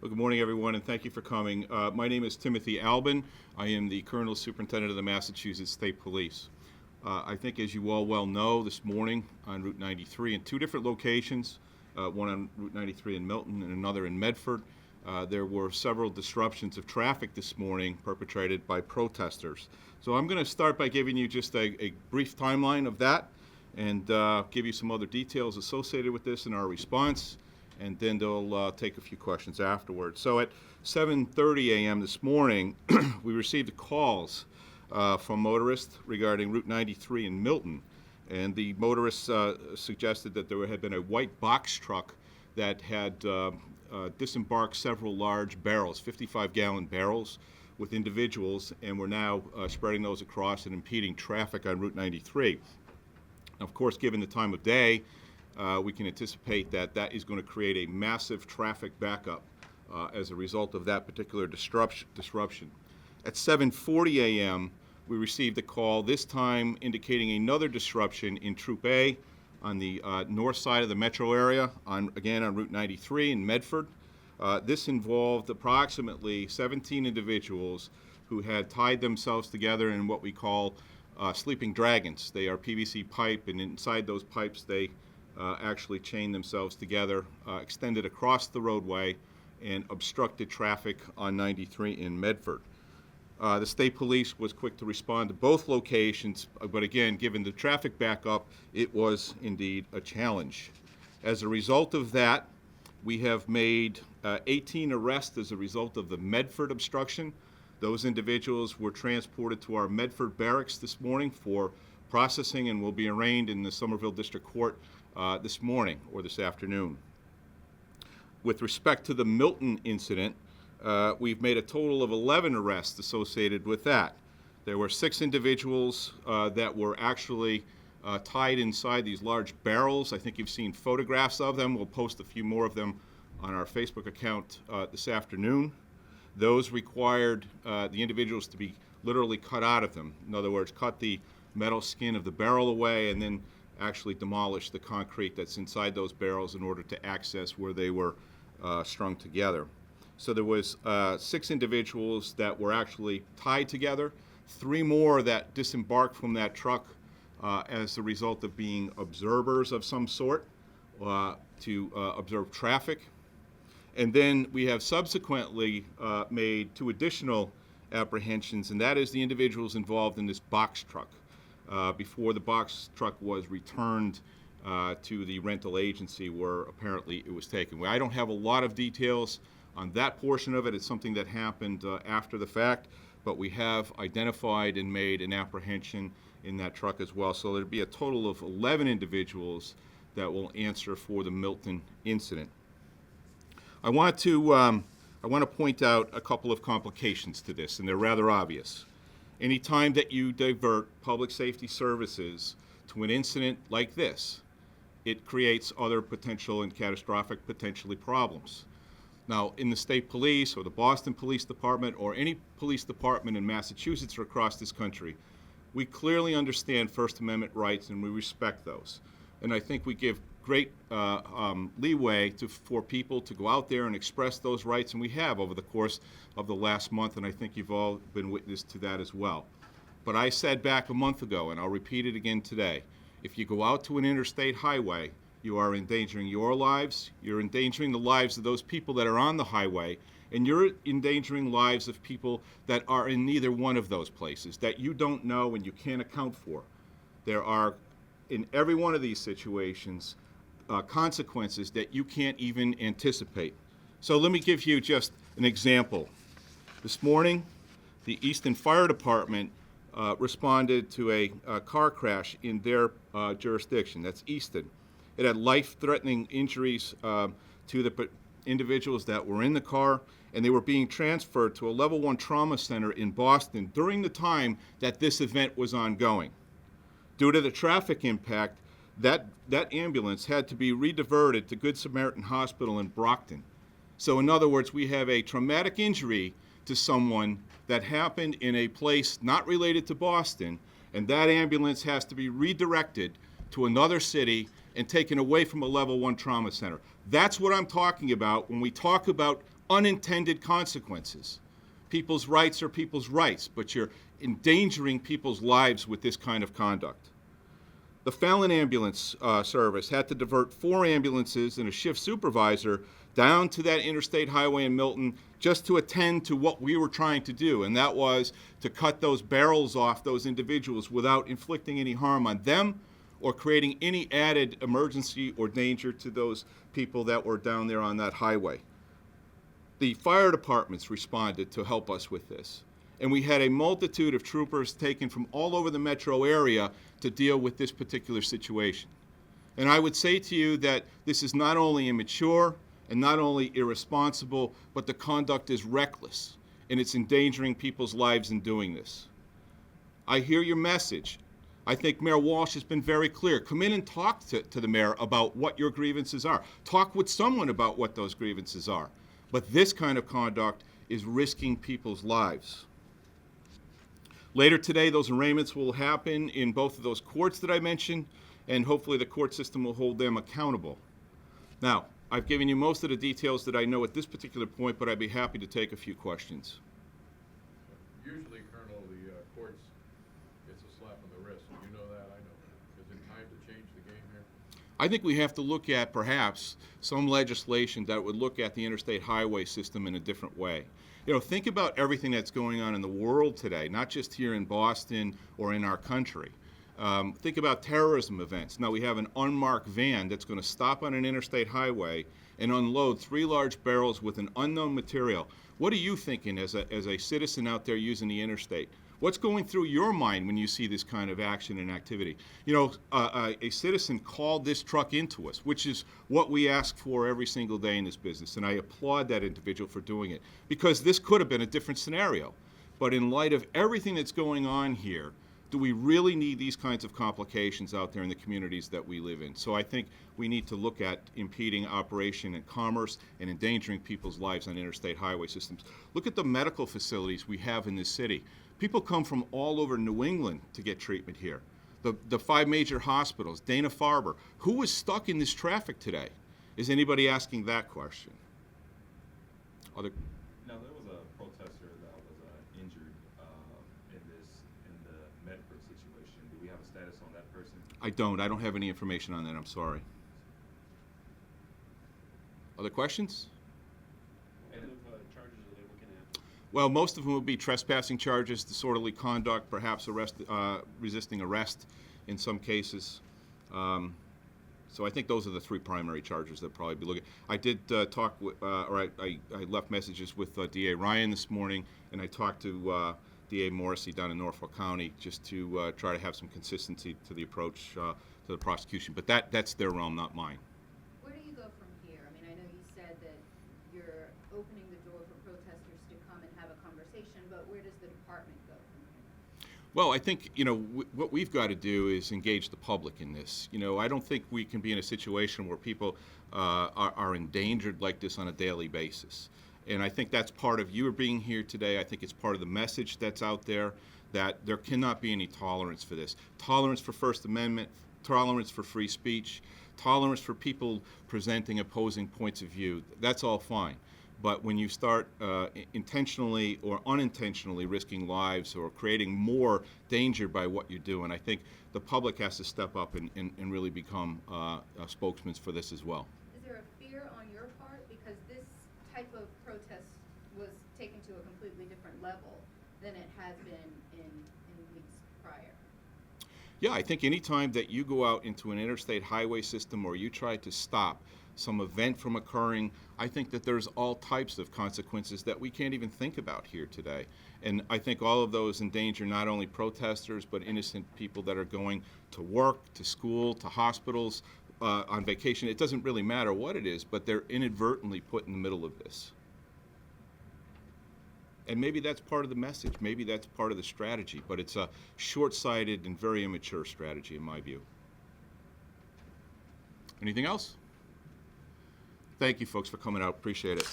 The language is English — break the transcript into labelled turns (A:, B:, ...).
A: Well, good morning, everyone, and thank you for coming. My name is Timothy Alben. I am the Colonel Superintendent of the Massachusetts State Police. I think, as you all well know, this morning on Route 93 in two different locations, one on Route 93 in Milton and another in Medford, there were several disruptions of traffic this morning perpetrated by protesters. So I'm going to start by giving you just a brief timeline of that and give you some other details associated with this and our response, and then they'll take a few questions afterwards. So at 7:30 a.m. this morning, we received calls from motorists regarding Route 93 in Milton, and the motorists suggested that there had been a white box truck that had disembarked several large barrels, 55-gallon barrels, with individuals, and were now spreading those across and impeding traffic on Route 93. Of course, given the time of day, we can anticipate that that is going to create a massive traffic backup as a result of that particular disruption. At 7:40 a.m., we received a call, this time indicating another disruption in Troop A on the north side of the metro area, again on Route 93 in Medford. This involved approximately 17 individuals who had tied themselves together in what we call sleeping dragons. They are PVC pipe, and inside those pipes they actually chained themselves together, extended across the roadway, and obstructed traffic on 93 in Medford. The state police was quick to respond to both locations, but again, given the traffic backup, it was indeed a challenge. As a result of that, we have made 18 arrests as a result of the Medford obstruction. Those individuals were transported to our Medford barracks this morning for processing and will be arraigned in the Somerville District Court this morning or this afternoon. With respect to the Milton incident, we've made a total of 11 arrests associated with that. There were 6 individuals that were actually tied inside these large barrels. I think you've seen photographs of them. We'll post a few more of them on our Facebook account this afternoon. Those required the individuals to be literally cut out of them. In other words, cut the metal skin of the barrel away and then actually demolish the concrete that's inside those barrels in order to access where they were strung together. So there was 6 individuals that were actually tied together, 3 more that disembarked from that truck as a result of being observers of some sort to observe traffic. And then we have subsequently made 2 additional apprehensions, and that is the individuals involved in this box truck before the box truck was returned to the rental agency where apparently it was taken. I don't have a lot of details on that portion of it. It's something that happened after the fact, but we have identified and made an apprehension in that truck as well. So there'll be a total of 11 individuals that will answer for the Milton incident. I want to point out a couple of complications to this, and they're rather obvious. Anytime that you divert public safety services to an incident like this, it creates other potential and catastrophic potentially problems. Now, in the state police or the Boston Police Department or any police department in Massachusetts or across this country, we clearly understand First Amendment rights and we respect those. And I think we give great leeway for people to go out there and express those rights, and we have over the course of the last month, and I think you've all been witness to that as well. But I said back a month ago, and I'll repeat it again today, if you go out to an interstate highway, you are endangering your lives, you're endangering the lives of those people that are on the highway, and you're endangering lives of people that are in neither one of those places, that you don't know and you can't account for. There are, in every one of these situations, consequences that you can't even anticipate. So let me give you just an example. This morning, the Easton Fire Department responded to a car crash in their jurisdiction. That's Easton. It had life-threatening injuries to the individuals that were in the car, and they were being transferred to a level 1 trauma center in Boston during the time that this event was ongoing. Due to the traffic impact, that ambulance had to be rediverted to Good Samaritan Hospital in Brockton. So in other words, we have a traumatic injury to someone that happened in a place not related to Boston, and that ambulance has to be redirected to another city and taken away from a level 1 trauma center. That's what I'm talking about when we talk about unintended consequences. People's rights are people's rights, but you're endangering people's lives with this kind of conduct. The Fallon Ambulance Service had to divert 4 ambulances and a shift supervisor down to that interstate highway in Milton just to attend to what we were trying to do, and that was to cut those barrels off those individuals without inflicting any harm on them or creating any added emergency or danger to those people that were down there on that highway. The fire departments responded to help us with this, and we had a multitude of troopers taken from all over the metro area to deal with this particular situation. And I would say to you that this is not only immature and not only irresponsible, but the conduct is reckless, and it's endangering people's lives in doing this. I hear your message. I think Mayor Walsh has been very clear. Come in and talk to the mayor about what your grievances are. Talk with someone about what those grievances are. But this kind of conduct is risking people's lives. Later today, those arraignments will happen in both of those courts that I mentioned, and hopefully the court system will hold them accountable. Now, I've given you most of the details that I know at this particular point, but I'd be happy to take a few questions.
B: Usually, Colonel, the courts, it's a slap on the wrist. You know that, I know that. Is it time to change the game here?
A: I think we have to look at perhaps some legislation that would look at the interstate highway system in a different way. You know, think about everything that's going on in the world today, not just here in Boston or in our country. Think about terrorism events. Now we have an unmarked van that's going to stop on an interstate highway and unload 3 large barrels with an unknown material. What are you thinking as a citizen out there using the interstate? What's going through your mind when you see this kind of action and activity? You know, a citizen called this truck into us, which is what we ask for every single day in this business, and I applaud that individual for doing it, because this could have been a different scenario. But in light of everything that's going on here, do we really need these kinds of complications out there in the communities that we live in? So I think we need to look at impeding operation and commerce and endangering people's lives on interstate highway systems. Look at the medical facilities we have in this city. People come from all over New England to get treatment here. The 5 major hospitals, Dana-Farber. Who was stuck in this traffic today? Is anybody asking that question? Other.
C: Now, there was a protester that was injured in the Medford situation. Do we have a status on that person?
A: I don't have any information on that, I'm sorry. Other questions?
D: What kind of charges are they looking at?
A: Well, most of them would be trespassing charges, disorderly conduct, perhaps resisting arrest in some cases. So I think those are the 3 primary charges that probably be looking. I did talk with, I left messages with DA Ryan this morning, and I talked to DA Morrissey down in Norfolk County just to try to have some consistency to the approach to the prosecution. But that's their realm, not mine.
E: Where do you go from here? I mean, I know you said that you're opening the door for protesters to come and have a conversation, but where does the department go from here?
A: Well, I think, you know, what we've got to do is engage the public in this. You know, I don't think we can be in a situation where people are endangered like this on a daily basis. And I think that's part of you being here today. I think it's part of the message that's out there, that there cannot be any tolerance for this. Tolerance for First Amendment, tolerance for free speech, tolerance for people presenting opposing points of view. That's all fine. But when you start intentionally or unintentionally risking lives or creating more danger by what you're doing, I think the public has to step up and really become spokesmen for this as well.
E: Is there a fear on your part? Because this type of protest was taken to a completely different level than it has been in weeks prior.
A: Yeah, I think any time that you go out into an interstate highway system or you try to stop some event from occurring, I think that there's all types of consequences that we can't even think about here today. And I think all of those endanger not only protesters, but innocent people that are going to work, to school, to hospitals, on vacation. It doesn't really matter what it is, but they're inadvertently put in the middle of this. And maybe that's part of the message. Maybe that's part of the strategy, but it's a short-sighted and very immature strategy in my view. Anything else? Thank you, folks, for coming out. Appreciate it.